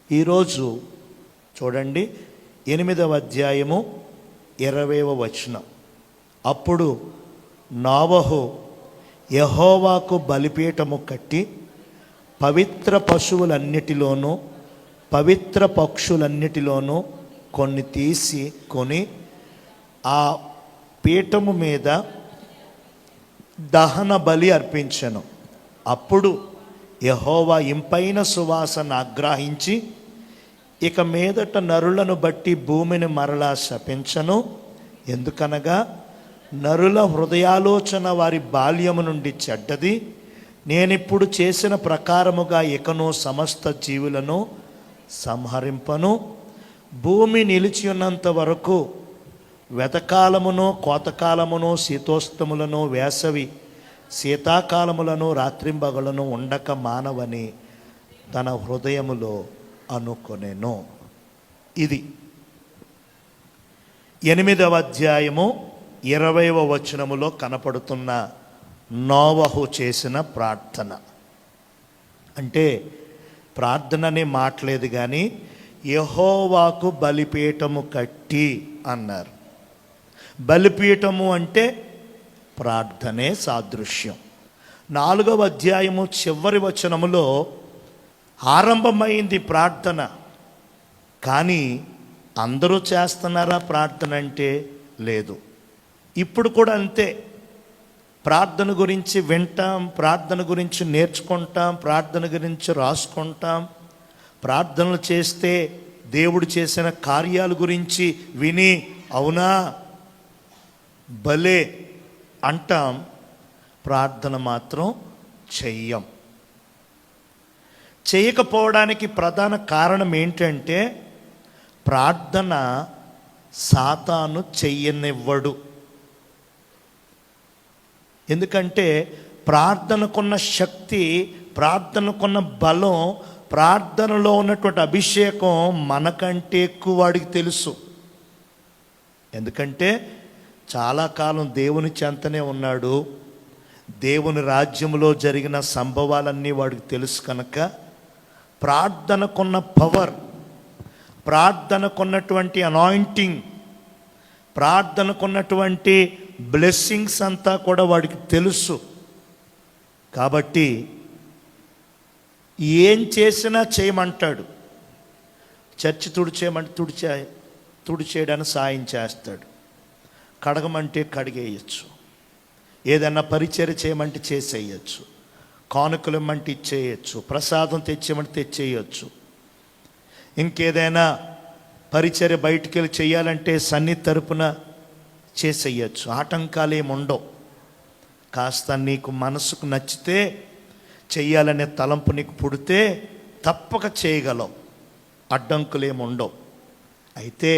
ఈరోజు చూడండి 8వ అధ్యాయము 20వ వచనం. అప్పుడు నోవహు యెహోవాకు బలిపీఠము కట్టి పవిత్ర పశువులన్నిటిలోనూ పవిత్ర పక్షులన్నిటిలోనూ కొన్ని తీసుకొని ఆ పీఠము మీద దహన బలి అర్పించెను. అప్పుడు యెహోవా ఇంపైన సువాసన ఆగ్రహించి, ఇక మీదట నరులను బట్టి భూమిని మరలా శపించను. ఎందుకనగా నరుల హృదయాలోచన వారి బాల్యము నుండి చెడ్డది. నేనిప్పుడు చేసిన ప్రకారముగా ఇకను సమస్త జీవులను సంహరింపను. భూమి నిలిచి ఉన్నంత వరకు వెతకాలమును కోతకాలమును శీతోస్తములను వేసవి శీతాకాలములను రాత్రింబగలను ఉండక మానవని తన హృదయములో అనుకొనెను. ఇది 8వ అధ్యాయము 20వ వచనములో కనపడుతున్న నోవహు చేసిన ప్రార్థన. అంటే ప్రార్థననే మాట్లేదు కానీ యెహోవాకు బలిపీఠము కట్టి అన్నారు. బలిపీఠము అంటే ప్రార్థనే సాదృశ్యం. 4వ అధ్యాయము చివరి వచనములో ఆరంభమైంది ప్రార్థన. కానీ అందరూ చేస్తున్నారా ప్రార్థన అంటే? లేదు. ఇప్పుడు కూడా అంతే. ప్రార్థన గురించి వింటాం, ప్రార్థన గురించి నేర్చుకుంటాం, ప్రార్థన గురించి రాసుకుంటాం, ప్రార్థనలు చేస్తే దేవుడు చేసిన కార్యాల గురించి విని అవునా భలే అంటాం, ప్రార్థన మాత్రం చెయ్యం. చేయకపోవడానికి ప్రధాన కారణం ఏంటంటే ప్రార్థన సాతాను చెయ్యనివ్వడు. ఎందుకంటే ప్రార్థనకున్న శక్తి, ప్రార్థనకున్న బలం, ప్రార్థనలో ఉన్నటువంటి అభిషేకం మనకంటే ఎక్కువ వాడికి తెలుసు. ఎందుకంటే చాలా కాలం దేవుని చెంతనే ఉన్నాడు. దేవుని రాజ్యంలో జరిగిన సంభవాలన్నీ వాడికి తెలుసు కనుక ప్రార్థనకున్న పవర్, ప్రార్థనకున్నటువంటి అనాయింటింగ్, ప్రార్థనకున్నటువంటి బ్లెస్సింగ్స్ అంతా కూడా వాడికి తెలుసు. కాబట్టి ఏం చేసినా చేయమంటాడు. చర్చి తుడిచేయమంటే తుడిచేయడానికి సాయం చేస్తాడు. కడగమంటే కడిగేయచ్చు. ఏదన్నా పరిచర్య చేయమంటే చేసేయచ్చు. కానుకలు ఇమ్మంటే ఇచ్చేయచ్చు. ప్రసాదం తెచ్చేయమంటే తెచ్చేయచ్చు. ఇంకేదైనా పరిచర్య బయటికి వెళ్ళి చేయాలంటే సన్నిధి తరపున చేసేయచ్చు. ఆటంకాలు ఏమి ఉండవు. కాస్త నీకు మనసుకు నచ్చితే, చెయ్యాలనే తలంపు నీకు పుడితే తప్పక చేయగలవు. అడ్డంకులు ఏమి ఉండవు. అయితే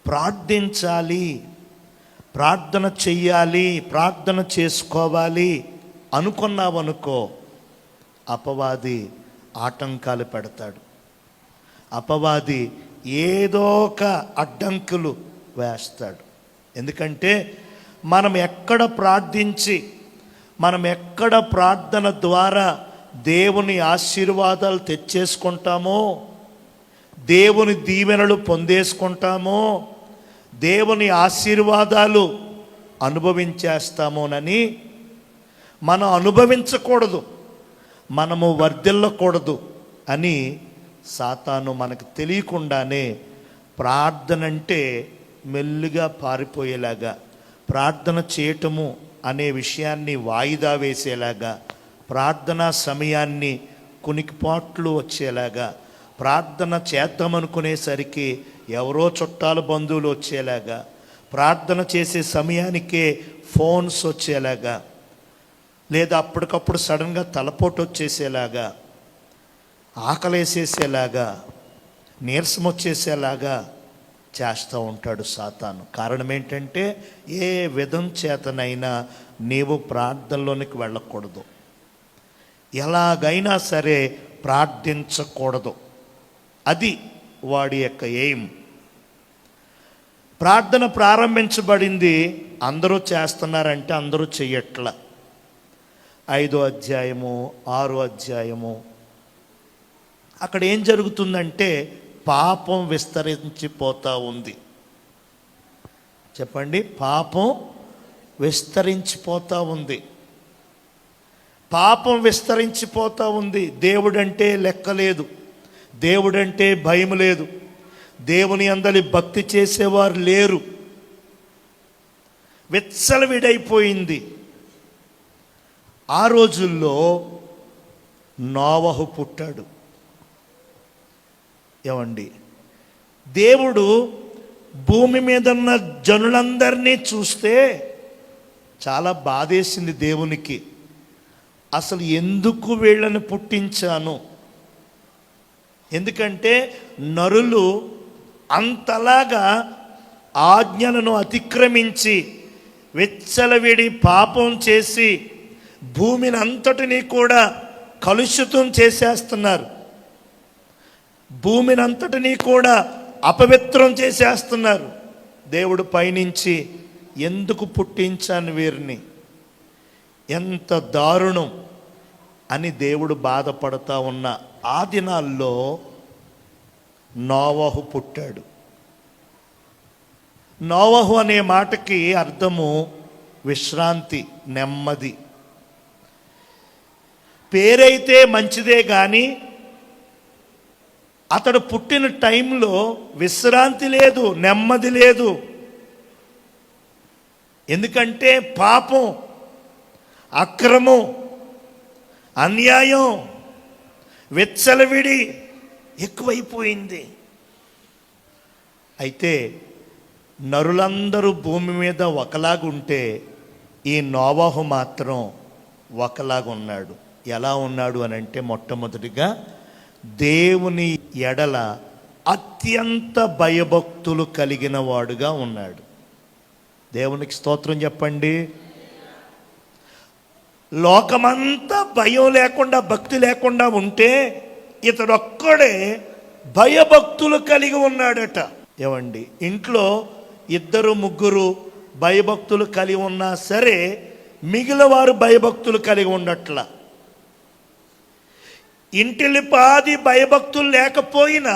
ప్రార్థించాలి, ప్రార్థన చెయ్యాలి, ప్రార్థన చేసుకోవాలి అనుకున్నావనుకో, అపవాది ఆటంకాలు పెడతాడు. అపవాది ఏదో ఒక అడ్డంకులు వేస్తాడు. ఎందుకంటే మనం ఎక్కడ ప్రార్థించి, మనం ఎక్కడ ప్రార్థన ద్వారా దేవుని ఆశీర్వాదాలు తెచ్చేసుకుంటామో, దేవుని దీవెనలు పొందేసుకుంటామో, దేవుని ఆశీర్వాదాలు అనుభవించేస్తామోనని మనం అనుభవించకూడదు, మనము వర్ధిల్లకూడదు అని సాతాను మనకు తెలియకుండానే ప్రార్థన అంటే మెల్లిగా పారిపోయేలాగా, ప్రార్థన చేయటము అనే విషయాన్ని వాయిదా వేసేలాగా, ప్రార్థనా సమయాన్ని కునికిపాట్లు వచ్చేలాగా, ప్రార్థన చేద్దామనుకునేసరికి ఎవరో చుట్టాల బంధువులు వచ్చేలాగా, ప్రార్థన చేసే సమయానికే ఫోన్స్ వచ్చేలాగా, లేదా అప్పటికప్పుడు సడన్గా తలపోటు వచ్చేసేలాగా, ఆకలేసేసేలాగా, నీరసం వచ్చేసేలాగా చేస్తూ ఉంటాడు సాతాను. కారణం ఏంటంటే ఏ విధం చేతనైనా నీవు ప్రార్థనలోనికి వెళ్ళకూడదు, ఎలాగైనా సరే ప్రార్థించకూడదు. అది వాడి యొక్క ఎయిమ్. ప్రార్థన ప్రారంభించబడింది, అందరూ చేస్తున్నారంటే అందరూ చెయ్యట్ల. 5వ అధ్యాయము 6వ అధ్యాయము అక్కడ ఏం జరుగుతుందంటే పాపం విస్తరించిపోతూ ఉంది. చెప్పండి, పాపం విస్తరించిపోతూ ఉంది. పాపం విస్తరించిపోతూ ఉంది. దేవుడంటే లెక్కలేదు, దేవుడంటే భయం లేదు, దేవుని అందలి భక్తి చేసేవారు లేరు. విచ్చలవిడైపోయింది. ఆ రోజుల్లో నోవహు పుట్టాడు. ఏమండి, దేవుడు భూమి మీద ఉన్న జనులందరినీ చూస్తే చాలా బాధేసింది దేవునికి. అసలు ఎందుకు వీళ్ళని పుట్టించాను? ఎందుకంటే నరులు అంతలాగా ఆజ్ఞలను అతిక్రమించి విచ్చలవిడి పాపం చేసి భూమిని అంతటినీ కూడా కలుషితం చేసేస్తున్నారు. భూమిని అంతటినీ కూడా అపవిత్రం చేసేస్తున్నారు. దేవుడు పైనుంచి ఎందుకు పుట్టించాను వీరిని, ఎంత దారుణం అని దేవుడు బాధపడతా ఉన్న ఆ దినాల్లో నోవహు పుట్టాడు. నోవహు అనే మాటకి అర్థము విశ్రాంతి, నెమ్మది. పేరైతే మంచిదే కానీ అతడు పుట్టిన టైంలో విశ్రాంతి లేదు, నెమ్మది లేదు. ఎందుకంటే పాపం, అక్రమం, అన్యాయం, విచ్చలవిడి ఎక్కువైపోయింది. అయితే నరులందరూ భూమి మీద ఒకలాగుంటే ఈ నోవహు మాత్రం ఒకలాగున్నాడు. ఎలా ఉన్నాడు అని అంటే, మొట్టమొదటిగా దేవుని ఎడల అత్యంత భయభక్తులు కలిగిన వాడుగా ఉన్నాడు. దేవునికి స్తోత్రం చెప్పండి. లోకమంతా భయం లేకుండా, భక్తి లేకుండా ఉంటే ఇతడు ఒక్కడే భయభక్తులు కలిగి ఉన్నాడట. ఏమండి, ఇంట్లో ఇద్దరు ముగ్గురు భయభక్తులు కలిగి ఉన్నా సరే మిగిలిన వారు భయభక్తులు కలిగి ఉండట్లా. ఇంటిలిపాది భయభక్తులు లేకపోయినా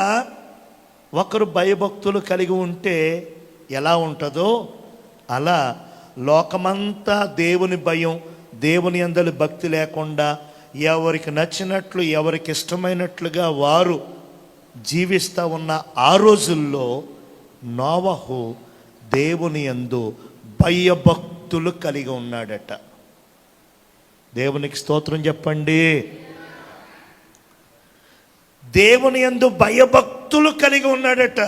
ఒకరు భయభక్తులు కలిగి ఉంటే ఎలా ఉంటుందో అలా లోకమంతా దేవుని భయం, దేవుని యందలి భక్తి లేకుండా ఎవరికి నచ్చినట్లు, ఎవరికి ఇష్టమైనట్లుగా వారు జీవిస్తూ ఉన్న ఆ రోజుల్లో నోవహు దేవుని యందు భయభక్తులు కలిగి ఉన్నాడట. దేవునికి స్తోత్రం చెప్పండి. దేవుని యందు భయభక్తులు కలిగి ఉన్నాడట.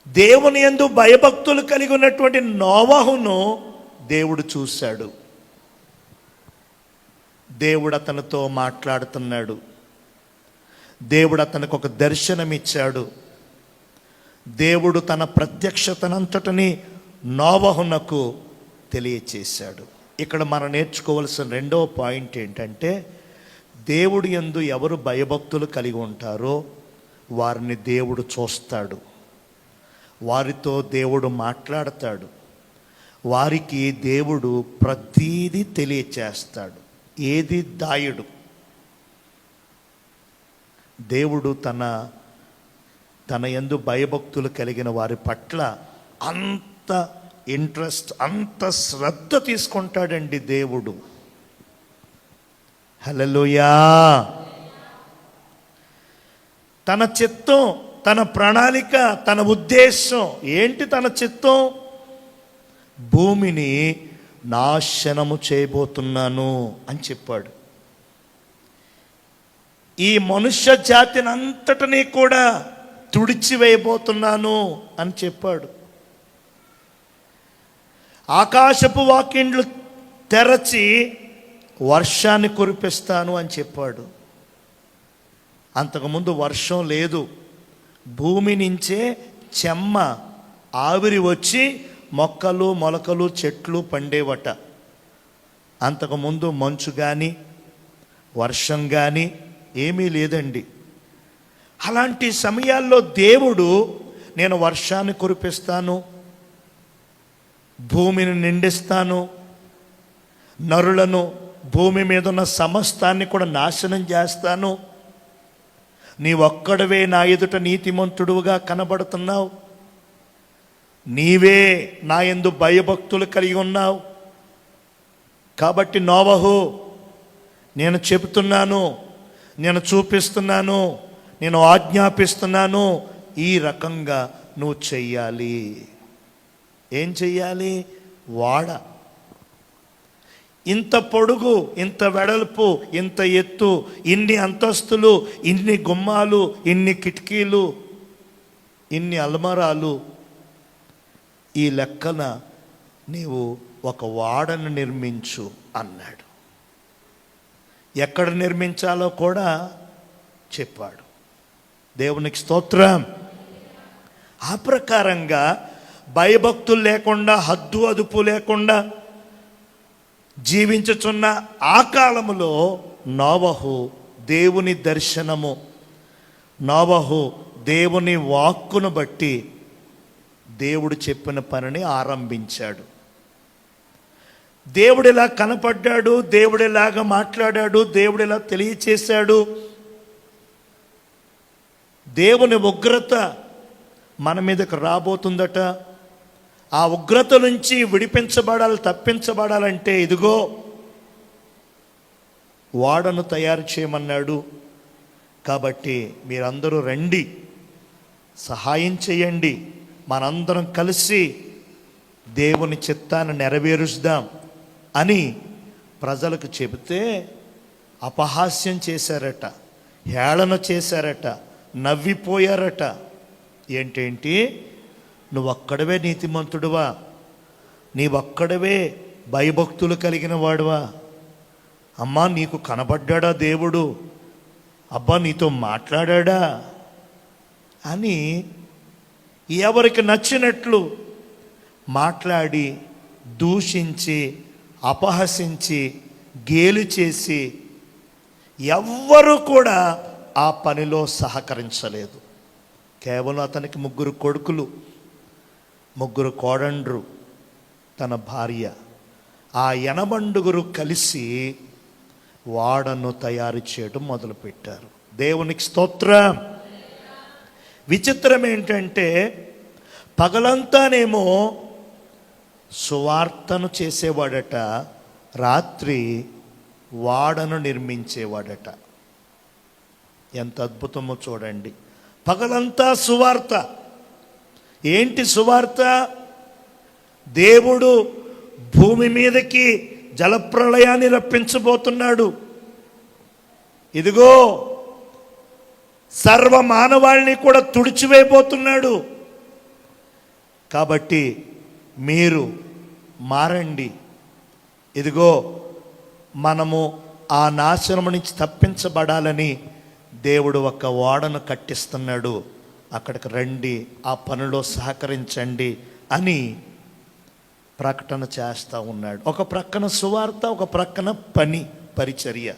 దేవుని యందు భయభక్తులు కలిగి ఉన్నటువంటి నోవహును దేవుడు చూశాడు. దేవుడు అతనితో మాట్లాడుతున్నాడు. దేవుడు అతనికి ఒక దర్శనం ఇచ్చాడు. దేవుడు తన ప్రత్యక్షతనంతటిని నోవహునకు తెలియచేశాడు. ఇక్కడ మనం నేర్చుకోవాల్సిన రెండవ పాయింట్ ఏంటంటే, దేవుడి యందు ఎవరు భయభక్తులు కలిగి ఉంటారో వారిని దేవుడు చూస్తాడు, వారితో దేవుడు మాట్లాడతాడు, వారికి దేవుడు ప్రతీది తెలియచేస్తాడు, ఏది దాయుడు. దేవుడు తన యందు భయభక్తులు కలిగిన వారి పట్ల అంత ఇంట్రెస్ట్, అంత శ్రద్ధ తీసుకుంటాడండి దేవుడు. హల్లెలూయా. తన చిత్తం, తన ప్రణాళిక, తన ఉద్దేశం ఏంటి? తన చిత్తం, భూమిని నాశనము చేయబోతున్నాను అని చెప్పాడు. ఈ మనుష్య జాతిని అంతటినీ కూడా తుడిచివేయబోతున్నాను అని చెప్పాడు. ఆకాశపు వాకిండ్లు తెరచి వర్షాన్ని కురిపిస్తాను అని చెప్పాడు. అంతకుముందు వర్షం లేదు, భూమి నుంచే చెమ్మ ఆవిరి వచ్చి మొక్కలు, మొలకలు, చెట్లు పండేవట. అంతకుముందు మంచు కానీ వర్షం కానీ ఏమీ లేదండి. అలాంటి సమయాల్లో దేవుడు, నేను వర్షాన్ని కురిపిస్తాను, భూమిని నిండిస్తాను, నరులను, భూమి మీద ఉన్న సమస్తాన్ని కూడా నాశనం చేస్తాను, నీవొక్కడవే నా ఎదుట నీతిమంతుడుగా కనబడుతున్నావు. నీవే నా యందు భయభక్తులు కలిగి ఉన్నావు. కాబట్టి నోవహు, నేను చెబుతున్నాను, నేను చూపిస్తున్నాను, నేను ఆజ్ఞాపిస్తున్నాను, ఈ రకంగా నువ్వు చెయ్యాలి. ఏం చెయ్యాలి? వాడ ఇంత పొడుగు, ఇంత వెడల్పు, ఇంత ఎత్తు, ఇన్ని అంతస్తులు, ఇన్ని గుమ్మాలు, ఇన్ని కిటికీలు, ఇన్ని అల్మరాలు, ఈ లెక్కన నీవు ఒక వాడను నిర్మించు అన్నాడు. ఎక్కడ నిర్మించాలో కూడా చెప్పాడు. దేవునికి స్తోత్రం. ఆ ప్రకారంగా భయభక్తులు లేకుండా, హద్దు అదుపు లేకుండా జీవించుచున్న ఆ కాలములో నోవహు దేవుని దర్శనము, నోవహు దేవుని వాక్కును బట్టి దేవుడు చెప్పిన పనిని ఆరంభించాడు. దేవుడిలా కనపడ్డాడు, దేవుడిలాగా మాట్లాడాడు, దేవుడిలా తెలియచేశాడు. దేవుని ఉగ్రత మన మీదకు రాబోతుందట. ఆ ఉగ్రత నుంచి విడిపించబడాలి, తప్పించబడాలంటే ఇదిగో వాడను తయారు చేయమన్నాడు. కాబట్టి మీరందరూ రండి, సహాయం చేయండి, మనందరం కలిసి దేవుని చిత్తాన్ని నెరవేరుస్తాం అని ప్రజలకు చెబితే అపహాస్యం చేశారట, హేళన చేశారట, నవ్విపోయారట. ఏంటేంటి, నువ్వొక్కడవే నీతిమంతుడువా, నీవొక్కడవే భయభక్తులు కలిగిన వాడువా, అమ్మా నీకు కనబడ్డా దేవుడు, అబ్బా నీతో మాట్లాడా అని ఎవరికి నచ్చినట్లు మాట్లాడి, దూషించి, అపహసించి, గేలి చేసి ఎవ్వరూ కూడా ఆ పనిలో సహకరించలేదు. కేవలం అతనికి 3 కొడుకులు, 3 కోడండ్రు, తన భార్య, ఆ 80 కలిసి వాడను తయారు చేయడం మొదలుపెట్టారు. దేవునికి స్తోత్రం. విచిత్రం ఏంటంటే పగలంతానేమో సువార్తను చేసేవాడట, రాత్రి వాడను నిర్మించేవాడట. ఎంత అద్భుతమో చూడండి. పగలంతా సువార్త. ఏంటి సువార్త? దేవుడు భూమి మీదకి జలప్రళయాన్ని రప్పించబోతున్నాడు. ఇదిగో సర్వ మానవాళిని కూడా తుడిచివేయబోతున్నాడు. కాబట్టి మీరు మారండి. ఇదిగో మనము ఆ నాశనం నుంచి తప్పించబడాలని దేవుడు ఒక ఓడను కట్టిస్తున్నాడు. అక్కడికి రండి, ఆ పనిలో సహకరించండి అని ప్రకటన చేస్తూ ఉన్నాడు. ఒక ప్రక్కన సువార్త, ఒక ప్రక్కన పరిచర్య.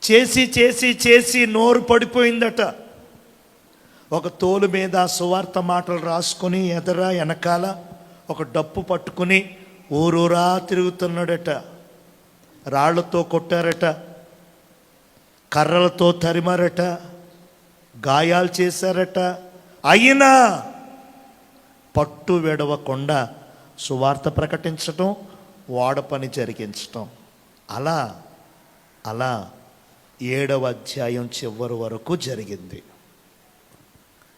చేసి చేసి చేసి నోరు పడిపోయిందట. ఒక తోలు మీద సువార్త మాటలు రాసుకొని ఎదర వెనకాల ఒక డప్పు పట్టుకుని ఊరూరా తిరుగుతున్నాడట. రాళ్లతో కొట్టారట, కర్రలతో తరిమారట, గాయాలు చేశారట. అయినా పట్టు విడవకుండా సువార్త ప్రకటించటం, వాడ పని జరిగించటం. అలా అలా 7వ అధ్యాయం చివరి వరకు జరిగింది.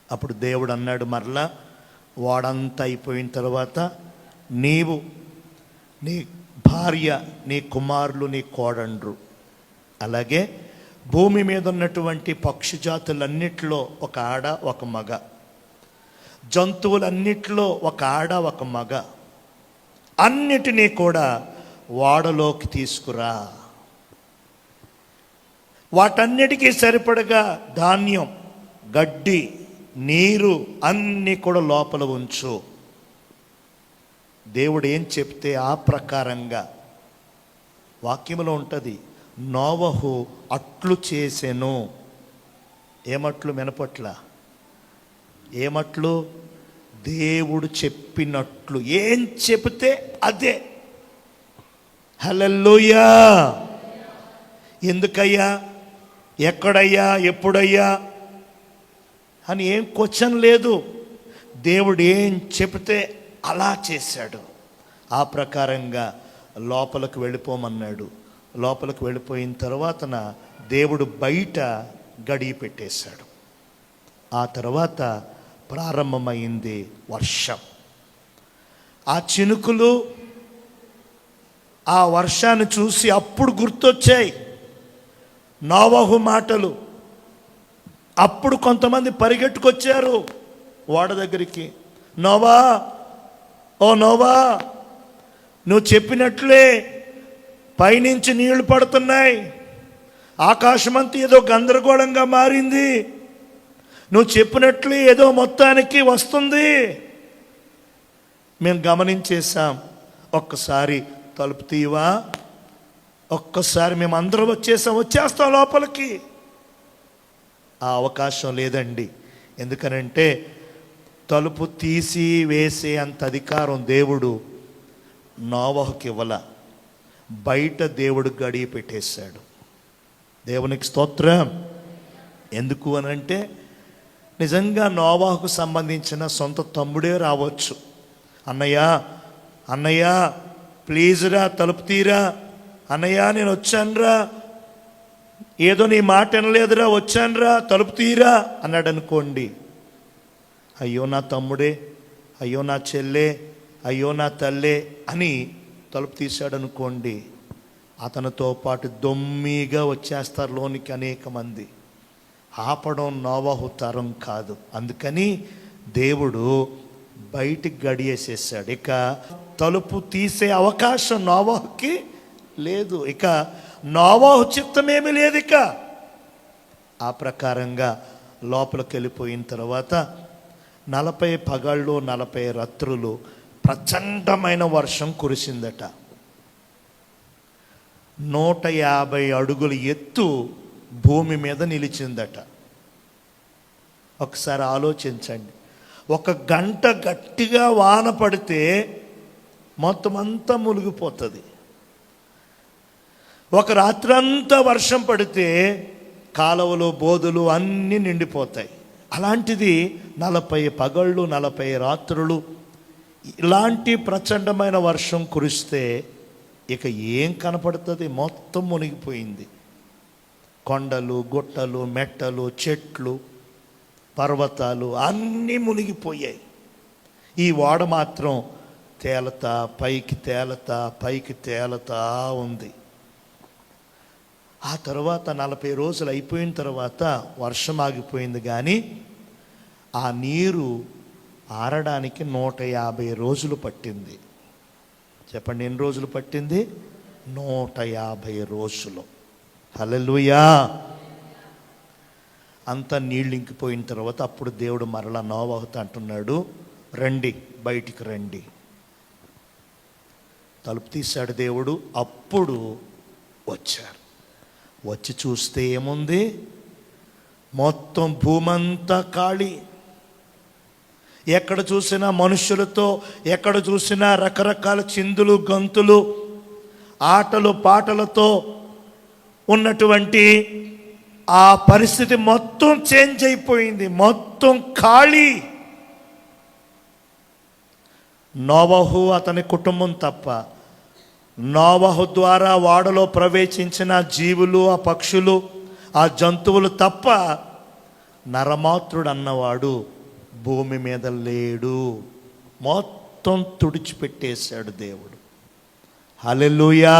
అప్పుడు దేవుడు అన్నాడు, మరలా వాడంతా అయిపోయిన తర్వాత నీవు, నీ భార్య, నీ కుమారులు, నీ కోడండ్రు, అలాగే భూమి మీద ఉన్నటువంటి పక్షి జాతులన్నిటిలో ఒక ఆడ ఒక మగ, జంతువులన్నిటిలో ఒక ఆడ ఒక మగ, అన్నిటినీ కూడా వాడలోకి తీసుకురా. వాటన్నిటికీ సరిపడగా ధాన్యం, గడ్డి, నీరు అన్నీ కూడా లోపల ఉంచు. దేవుడు ఏం చెప్తే ఆ ప్రకారంగా వాక్యములో ఉంటుంది. నోవహు అట్లు చేసెను. ఏమట్లు వినపట్ల? ఏమట్లు? దేవుడు చెప్పినట్లు. ఏం చెప్తే అదే. హల్లెలూయా. ఎందుకయ్యా? ఎక్కడయ్యా, ఎప్పుడయ్యా అని ఏం క్వశ్చన్ లేదు. దేవుడు ఏం చెప్తే అలా చేశాడు. ఆ ప్రకారంగా లోపలికి వెళ్ళిపోమన్నాడు. లోపలికి వెళ్ళిపోయిన తర్వాతన దేవుడు బయట గడియ పెట్టేశాడు. ఆ తర్వాత ప్రారంభమైంది వర్షం. ఆ చినుకులు, ఆ వర్షాన్ని చూసి అప్పుడు గుర్తొచ్చాయి నోవహు మాటలు. అప్పుడు కొంతమంది పరిగెట్టుకొచ్చారు ఓడ దగ్గరికి. నోవా, ఓ నోవా, నువ్వు చెప్పినట్లే పైనుంచి నీళ్లు పడుతున్నాయి, ఆకాశమంతా ఏదో గందరగోళంగా మారింది, నువ్వు చెప్పినట్లే ఏదో మొత్తానికి వస్తుంది, మేము గమనించేశాం, ఒక్కసారి తలుపు తీవా, ఒక్కసారి మేము అందరం వచ్చేస్తాం లోపలికి. ఆ అవకాశం లేదండి. ఎందుకనంటే తలుపు తీసి వేసే అంత అధికారం దేవుడు నోవహుకి ఇవ్వల. బయట దేవుడు గడియ పెట్టేశాడు. దేవునికి స్తోత్రం. ఎందుకు అనంటే నిజంగా నోవహుకు సంబంధించిన సొంత తమ్ముడే రావచ్చు. అన్నయ్య ప్లీజ్ రా, తలుపు తీరా, అన్నయ్య నేను వచ్చానురా, ఏదో నీ మాట వినలేదురా, వచ్చానురా, తలుపు తీరా అన్నాడు అనుకోండి. అయ్యో నా తమ్ముడే, అయ్యో నా చెల్లె, అయ్యో నా తల్లే అని తలుపు తీశాడు అనుకోండి, అతనితో పాటు దొమ్మిగా వచ్చేస్తారు లోనికి అనేక మంది. ఆపడం నోవహు తరం కాదు. అందుకని దేవుడు బయటికి గడియేసేసాడు. ఇక తలుపు తీసే అవకాశం నోవహుకి లేదు. ఇక నోవహు చిత్తమేమీ లేదు. ఇక ఆ ప్రకారంగా లోపలికి వెళ్ళిపోయిన తర్వాత 40 పగళ్ళు 40 రాత్రులు ప్రచండమైన వర్షం కురిసిందట. 150 అడుగుల ఎత్తు భూమి మీద నిలిచిందట. ఒకసారి ఆలోచించండి. 1 గంట గట్టిగా వాన పడితే మొత్తం అంతా మునిగిపోతుంది. 1 రాత్రంతా వర్షం పడితే కాలువలు బోధులు అన్నీ నిండిపోతాయి. అలాంటిది 40 పగళ్ళు 40 రాత్రులు ఇలాంటి ప్రచండమైన వర్షం కురిస్తే ఇక ఏం కనపడుతుంది? మొత్తం మునిగిపోయింది. కొండలు, గుట్టలు, మెట్టలు, చెట్లు, పర్వతాలు అన్నీ మునిగిపోయాయి. ఈ ఓడ మాత్రం పైకి తేలతా ఉంది. ఆ తర్వాత 40 రోజులు అయిపోయిన తర్వాత వర్షం ఆగిపోయింది. కానీ ఆ నీరు ఆరడానికి 150 రోజులు పట్టింది. చెప్పండి, ఎన్ని రోజులు పట్టింది? 150 రోజులు. హల్లెలూయా. అంతా నీళ్ళు ఇంకిపోయిన తర్వాత అప్పుడు దేవుడు మరలా నోవహుతో అంటున్నాడు, రండి, బయటికి రండి. తలుపు తీశాడు దేవుడు. అప్పుడు వచ్చారు. వచ్చి చూస్తే ఏముంది? మొత్తం భూమంతా ఖాళీ. ఎక్కడ చూసినా మనుషులతో, ఎక్కడ చూసినా రకరకాల చిందులు గంతులు ఆటలు పాటలతో ఉన్నటువంటి ఆ పరిస్థితి మొత్తం చేంజ్ అయిపోయింది. మొత్తం ఖాళీ. నోవహు అతని కుటుంబం తప్ప, నోవహు ద్వారా వాడలో ప్రవేశించిన జీవులు, ఆ పక్షులు, ఆ జంతువులు తప్ప నరమాత్రుడు అన్నవాడు భూమి మీద లేడు. మొత్తం తుడిచిపెట్టేశాడు దేవుడు. హల్లెలూయా.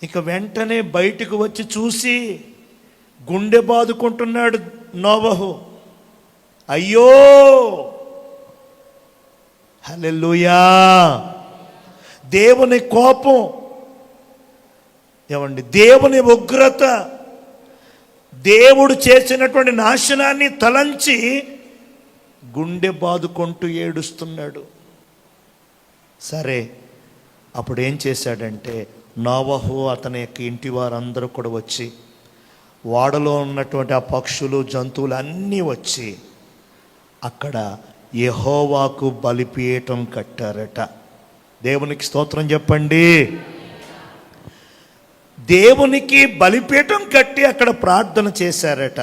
ఇక వెంటనే బయటకు వచ్చి చూసి గుండె బాదుకుంటున్నాడు నోవహు. అయ్యో, హల్లెలూయా. దేవుని కోపం, ఏమండి, దేవుని ఉగ్రత, దేవుడు చేసినటువంటి నాశనాన్ని తలంచి గుండె బాదుకుంటూ ఏడుస్తున్నాడు. సరే, అప్పుడు ఏం చేశాడంటే నోవహు అతని యొక్క ఇంటి వారందరూ కూడా వచ్చి, వాడలో ఉన్నటువంటి ఆ పక్షులు జంతువులు అన్నీ వచ్చి అక్కడ యెహోవాకు బలిపీఠం కట్టారట. దేవునికి స్తోత్రం చెప్పండి. దేవునికి బలిపీఠం కట్టి అక్కడ ప్రార్థన చేశారట.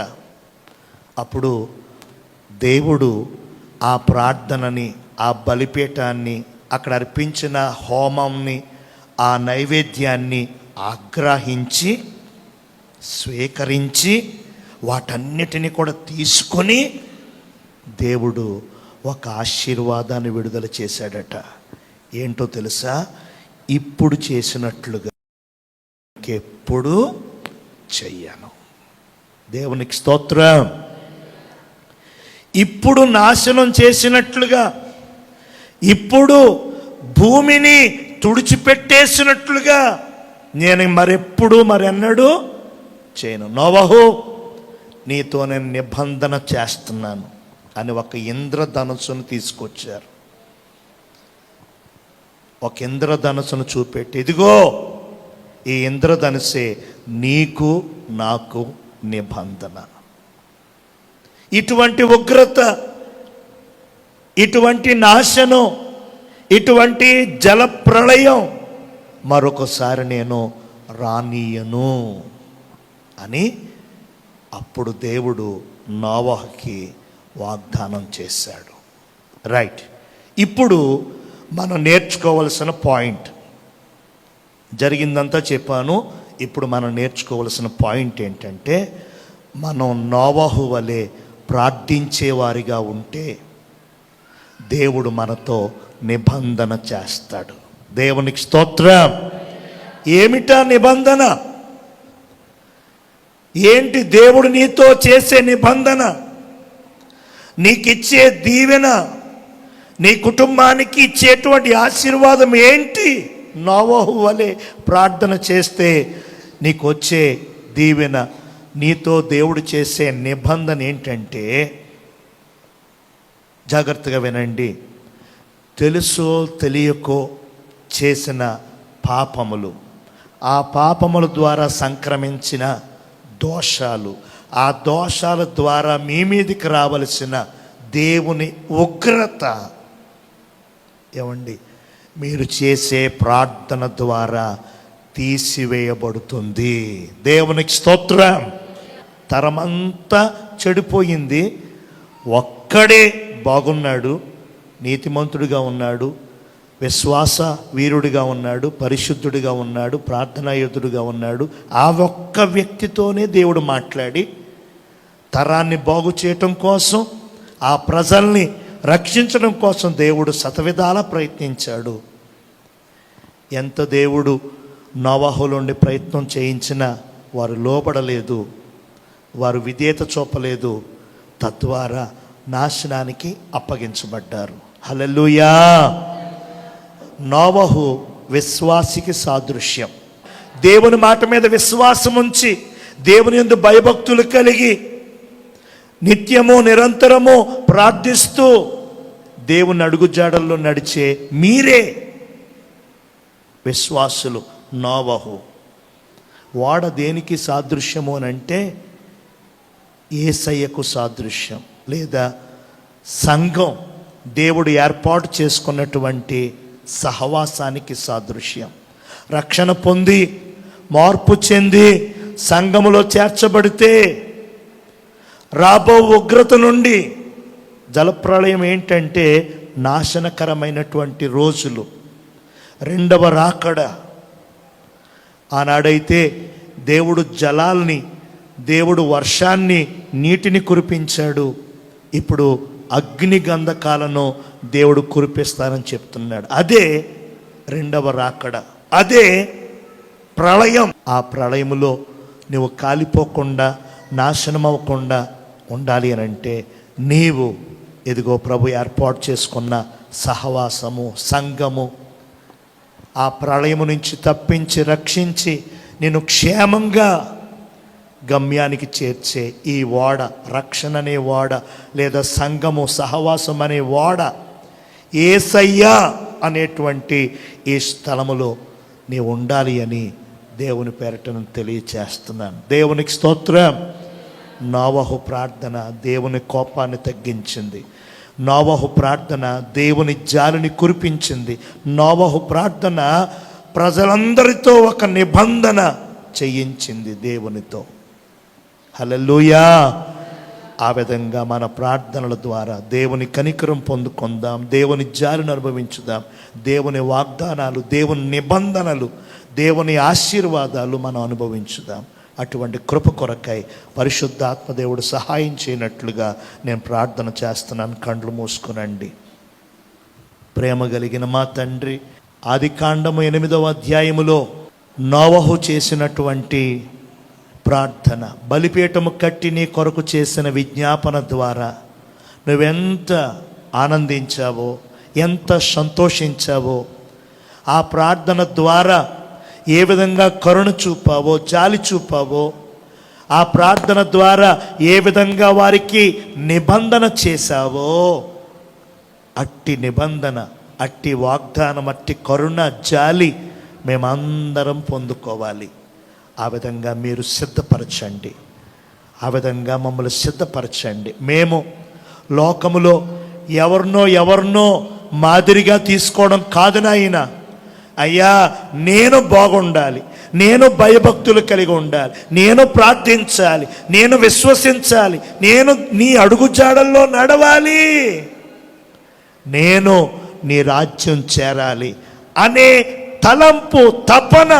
అప్పుడు దేవుడు ఆ ప్రార్థనని, ఆ బలిపీఠాన్ని, అక్కడ అర్పించిన హోమంని, ఆ నైవేద్యాన్ని ఆగ్రహించి స్వీకరించి వాటన్నిటిని కూడా తీసుకొని దేవుడు ఒక ఆశీర్వాదాన్ని విడుదల చేశాడట. ఏంటో తెలుసా? ఇప్పుడు చేసినట్లుగా ఎప్పుడు చెయ్యను. దేవునికి స్తోత్రం. ఇప్పుడు నాశనం చేసినట్లుగా, ఇప్పుడు భూమిని తుడిచిపెట్టేసినట్లుగా నేను మరెన్నడూ చేయను. నోవహు, నీతో నేను నిబంధన చేస్తున్నాను అని ఒక ఇంద్రధనుస్సును తీసుకొచ్చారు. ఒక ఇంద్రధనుస్సును చూపెట్టి, ఇదిగో ఈ ఇంద్రధనుసే నీకు నాకు నిబంధన. ఇటువంటి ఉగ్రత, ఇటువంటి నాశనం, ఇటువంటి జల ప్రళయం మరొకసారి నేను రానీయను అని అప్పుడు దేవుడు నోవహుకి వాగ్దానం చేశాడు. రైట్. ఇప్పుడు మనం నేర్చుకోవలసిన పాయింట్, జరిగిందంతా చెప్పాను. ఇప్పుడు మనం నేర్చుకోవలసిన పాయింట్ ఏంటంటే, మనం నోవహు వలె ప్రార్థించేవారిగా ఉంటే దేవుడు మనతో నిబంధన చేస్తాడు. దేవునికి స్తోత్రం. ఏమిటా నిబంధన? ఏంటి దేవుడు నీతో చేసే నిబంధన? నీకిచ్చే దీవెన, నీ కుటుంబానికి ఇచ్చేటువంటి ఆశీర్వాదం ఏంటి? నోవహు వలె ప్రార్థన చేస్తే నీకు వచ్చే దీవెన, నీతో దేవుడు చేసే నిబంధన ఏంటంటే, జాగ్రత్తగా వినండి. తెలుసో తెలియకో చేసిన పాపములు, ఆ పాపముల ద్వారా సంక్రమించిన దోషాలు, ఆ దోషాల ద్వారా మీ మీదికి రావలసిన దేవుని ఉగ్రత, ఏమండి, మీరు చేసే ప్రార్థన ద్వారా తీసివేయబడుతుంది. దేవునికి స్తోత్రం. తరమంతా చెడిపోయింది, ఒక్కడే బాగున్నాడు, నీతిమంతుడిగా ఉన్నాడు, విశ్వాస వీరుడిగా ఉన్నాడు, పరిశుద్ధుడిగా ఉన్నాడు, ప్రార్థనాయుతుడిగా ఉన్నాడు. ఆ ఒక్క వ్యక్తితోనే దేవుడు మాట్లాడి తరాన్ని బాగు చేయటం కోసం, ఆ ప్రజల్ని రక్షించడం కోసం దేవుడు శతవిధాలా ప్రయత్నించాడు. ఎంత దేవుడు నోవహులోండి ప్రయత్నం చేయించినా వారు లోబడలేదు, వారు విధేయత చూపలేదు, తద్వారా నాశనానికి అప్పగించబడ్డారు. హల్లెలూయా. నోవహు విశ్వాసికి సాదృశ్యం. దేవుని మాట మీద విశ్వాసం ఉంచి, దేవుని యందు భయభక్తులు కలిగి, నిత్యము నిరంతరము ప్రార్థిస్తూ దేవుని అడుగుజాడల్లో నడిచే మీరే విశ్వాసులు. నోవహు వాడ దేనికి సాదృశ్యము అని అంటే, యేసయ్యకు సాదృశ్యం, లేదా సంఘం దేవుడు ఏర్పాటు చేసుకున్నటువంటి సహవాసానికి సాదృశ్యం. రక్షణ పొంది మార్పు చెంది సంఘములో చేర్చబడితే రాబో ఉగ్రత నుండి, జలప్రళయం ఏంటంటే నాశనకరమైనటువంటి రోజులు, రెండవ రాకడ. ఆనాడైతే దేవుడు జలాల్ని, దేవుడు వర్షాన్ని, నీటిని కురిపించాడు. ఇప్పుడు అగ్ని గంధకాలను దేవుడు కురిపిస్తానని చెప్తున్నాడు. అదే రెండవ రాకడ, అదే ప్రళయం. ఆ ప్రళయములో నువ్వు కాలిపోకుండా, నాశనం అవ్వకుండా ఉండాలి అని అంటే నీవు ఎదిగో ప్రభు ఏర్పాటు చేసుకున్న సహవాసము, సంఘము, ఆ ప్రళయము నుంచి తప్పించి రక్షించి నిన్ను క్షేమంగా గమ్యానికి చేర్చే ఈ ఓడ, రక్షణ అనే ఓడ, లేదా సంఘము, సహవాసం అనే ఓడ, యేసయ్యా అనేటువంటి ఈ స్థలములో నీవు ఉండాలి అని దేవుని పేరటను తెలియచేస్తున్నాను. దేవునికి స్తోత్రం. నోవహు ప్రార్థన దేవుని కోపాన్ని తగ్గించింది. నోవహు ప్రార్థన దేవుని జాలిని కురిపించింది. నోవహు ప్రార్థన ప్రజలందరితో ఒక నిబంధన చేయించింది దేవునితో. హల్లెలూయా. ఆ విధంగా మన ప్రార్థనల ద్వారా దేవుని కనికరం పొందుకుందాం, దేవుని జాలిని అనుభవించుదాం, దేవుని వాగ్దానాలు, దేవుని నిబంధనలు, దేవుని ఆశీర్వాదాలు మనం అనుభవించుదాం. అటువంటి కృప కొరకై పరిశుద్ధాత్మ దేవుడు సహాయం చేయనట్లుగా నేను ప్రార్థన చేస్తున్నాను. కండ్లు మూసుకునండి. ప్రేమ కలిగిన మా తండ్రి, ఆదికాండము 8వ అధ్యాయములో నోవహు చేసినటువంటి ప్రార్థన, బలిపీఠము కట్టి నీ కొరకు చేసిన విజ్ఞాపన ద్వారా నువ్వెంత ఆనందించావో, ఎంత సంతోషించావో, ఆ ప్రార్థన ద్వారా ఏ విధంగా కరుణ చూపావో, జాలి చూపావో, ఆ ప్రార్థన ద్వారా ఏ విధంగా వారికి నిబంధన చేశావో, అట్టి నిబంధన, అట్టి వాగ్దానం, అట్టి కరుణ, జాలి మేమందరం పొందుకోవాలి. ఆ విధంగా మీరు సిద్ధపరచండి, ఆ విధంగా మమ్మల్ని సిద్ధపరచండి. మేము లోకములో ఎవరినో మాదిరిగా తీసుకోవడం కాదు నాయన. అయ్యా, నేను బాగుండాలి, నేను భయభక్తులు కలిగి ఉండాలి, నేను ప్రార్థించాలి, నేను విశ్వసించాలి, నేను నీ అడుగుజాడల్లో నడవాలి, నేను నీ రాజ్యం చేరాలి అనే తలంపు, తపన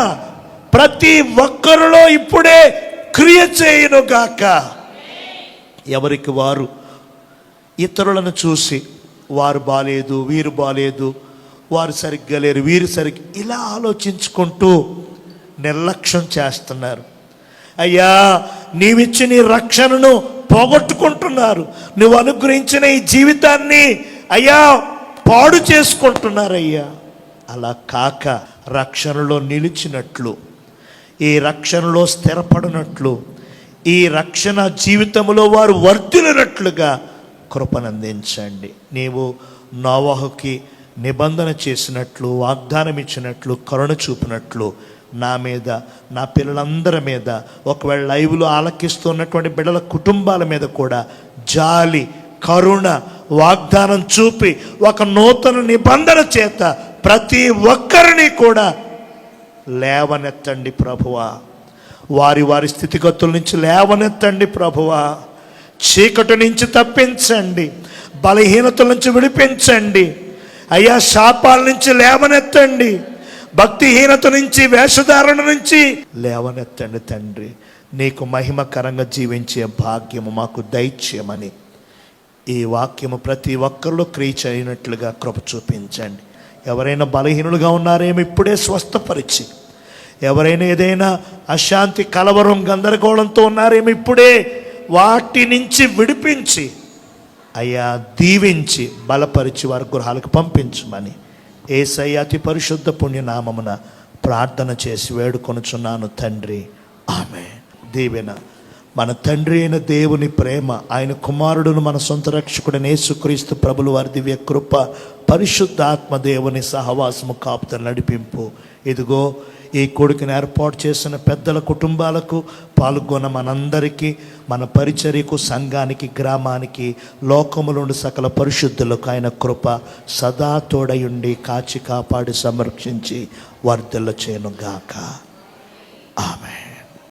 ప్రతి ఒక్కరిలో ఇప్పుడే క్రియ చేయునుగాక. ఎవరికి వారు ఇతరులను చూసి వారు బాలేదు, వీరు బాలేదు, వారు సరిగ్గా లేరు, వీరు సరిగ్గా, ఇలా ఆలోచించుకుంటూ నిర్లక్ష్యం చేస్తున్నారు. అయ్యా, నీవిచ్చిన నీ రక్షణను పోగొట్టుకుంటున్నారు, నువ్వు అనుగ్రహించిన ఈ జీవితాన్ని అయ్యా పాడు చేసుకుంటున్నారయ్యా. అలా కాక రక్షణలో నిలిచినట్లు, ఈ రక్షణలో స్థిరపడినట్లు, ఈ రక్షణ జీవితంలో వారు వర్ధిల్లినట్లుగా కృపనందించండి. నీవు నోవహుకి నిబంధన చేసినట్లు, వాగ్దానం ఇచ్చినట్లు, కరుణ చూపినట్లు నా మీద, నా పిల్లలందరి మీద, ఒకవేళ లైవ్లో ఆలకిస్తున్నటువంటి బిడ్డల కుటుంబాల మీద కూడా జాలి, కరుణ, వాగ్దానం చూపి ఒక నూతన నిబంధన చేత ప్రతి ఒక్కరిని కూడా లేవనెత్తండి ప్రభువా. వారి వారి స్థితిగతుల నుంచి లేవనెత్తండి ప్రభువా. చీకటి నుంచి తప్పించండి, బలహీనతల నుంచి విడిపించండి అయ్యా. శాపాల నుంచి లేవనెత్తండి, భక్తిహీనత నుంచి, వేషధారణ నుంచి లేవనెత్తండి తండ్రి. నీకు మహిమకరంగా జీవించే భాగ్యము మాకు దయచేయమని ఈ వాక్యము ప్రతి ఒక్కరిలో క్రియ చేయనట్లుగా కృప చూపించండి. ఎవరైనా బలహీనులుగా ఉన్నారేమో ఇప్పుడే స్వస్థపరిచి, ఎవరైనా ఏదైనా అశాంతి, కలవరం, గందరగోళంతో ఉన్నారేమో ఇప్పుడే వాటి నుంచి విడిపించి అయ్యా దీవించి బలపరిచి వారి గృహాలకు పంపించమని యేసయ్య అతి పరిశుద్ధ పుణ్యనామమున ప్రార్థన చేసి వేడుకొనుచున్నాను తండ్రి, ఆమేన్. దీవెన మన తండ్రి అయిన దేవుని ప్రేమ, ఆయన కుమారుడును మన సొంత రక్షకుడైన యేసుక్రీస్తు ప్రభుల వారి దివ్య కృప, పరిశుద్ధాత్మ దేవుని సహవాసము, కాపుదల, నడిపింపు ఇదిగో ఈ కొడుకుని ఏర్పాటు చేసిన పెద్దల కుటుంబాలకు, పాల్గొన్న మనందరికీ, మన పరిచర్యకు, సంఘానికి, గ్రామానికి, లోకములోని సకల పరిశుద్ధులకు ఆయన కృప సదా తోడయుండి కాచి కాపాడి సంరక్షించి వర్ధిల్ల చేయనుగాక. ఆమేన్.